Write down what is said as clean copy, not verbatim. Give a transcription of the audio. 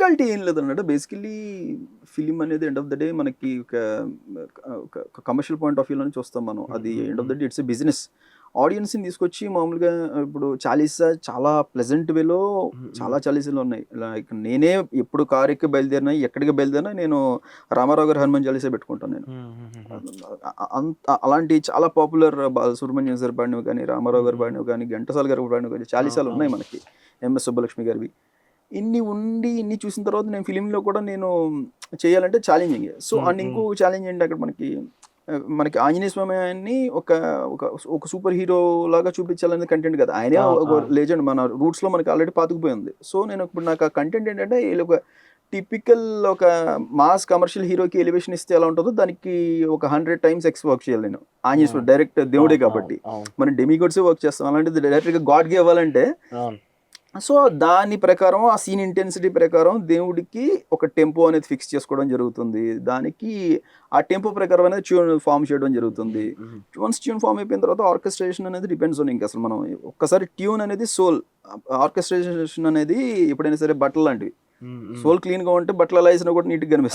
Difficulty ఏం లేదన్నమాట. Basically film అనేది ఎండ్ ఆఫ్ ద డే మనకి ఒక కమర్షియల్ పాయింట్ ఆఫ్ వ్యూలో చూస్తాం మనం. అది end of the day it's a business. ఆడియన్స్ని తీసుకొచ్చి మామూలుగా ఇప్పుడు చాలీసా చాలా ప్లెజెంట్ వేలో చాలా చాలీసాలు ఉన్నాయి. లైక్ నేనే ఎప్పుడు కారు ఎక్కి బయలుదేరినా, ఎక్కడికి బయలుదేరినా నేను రామారావు గారు హనుమాన్ చాలీసా పెట్టుకుంటాను నేను. అంత అలాంటి చాలా పాపులర్ బాలసుబ్రహ్మణ్యం సార్ పాడినవి కానీ, రామారావు గారు పాడినవి కానీ, ఘంటసాల గారు పాడినవి కానీ చాలీసాలు ఉన్నాయి మనకి. ఎంఎస్ సుబ్బలక్ష్మి గారివి. ఇన్ని చూసిన తర్వాత నేను ఫిలింలో కూడా నేను చేయాలంటే ఛాలెంజింగ్. సో అండ్ ఇంకో ఛాలెంజ్ ఏంటి అక్కడ మనకి ఆంజనేయ స్వామి ఆయన్ని ఒక సూపర్ హీరో లాగా చూపించాలనే కంటెంట్ కదా. ఆయనే ఒక లెజెండ్, మన రూట్స్ లో మనకి ఆల్రెడీ పాతుకుపోయింది. సో నేను ఇప్పుడు నాకు ఆ కంటెంట్ ఏంటంటే ఒక టిపికల్ ఒక మాస్ కమర్షియల్ హీరోకి ఎలివేషన్ ఇస్తే ఎలా ఉంటుందో దానికి ఒక 100 times ఎక్స్ వర్క్ చేయాలి నేను. ఆంజనేయ స్వామి డైరెక్ట్ దేవుడే కాబట్టి మనం డెమిగోడ్సే వర్క్ చేస్తాం. అలాంటిది డైరెక్ట్గా గాడ్కి ఇవ్వాలంటే సో దాని ప్రకారం ఆ సీన్ ఇంటెన్సిటీ ప్రకారం దేవుడికి ఒక టెంపో అనేది ఫిక్స్ చేసుకోవడం జరుగుతుంది. దానికి ఆ టెంపో ప్రకారం అనేది ట్యూన్ ఫామ్ చేయడం జరుగుతుంది. వన్స్ ట్యూన్ ఫామ్ అయిపోయిన తర్వాత ఆర్కెస్ట్రేషన్ అనేది డిపెండ్స్ ఆన్ ఇంకా అసలు మనం ఒక్కసారి ట్యూన్ అనేది సోల్, ఆర్కెస్ట్రేషన్ అనేది ఎప్పుడైనా సరే బట్టలు లాంటివి. సోల్ క్లీన్గా ఉంటే బట్టలు అలా వేసినా కూడా నీట్గా కనిపిస్తుంది.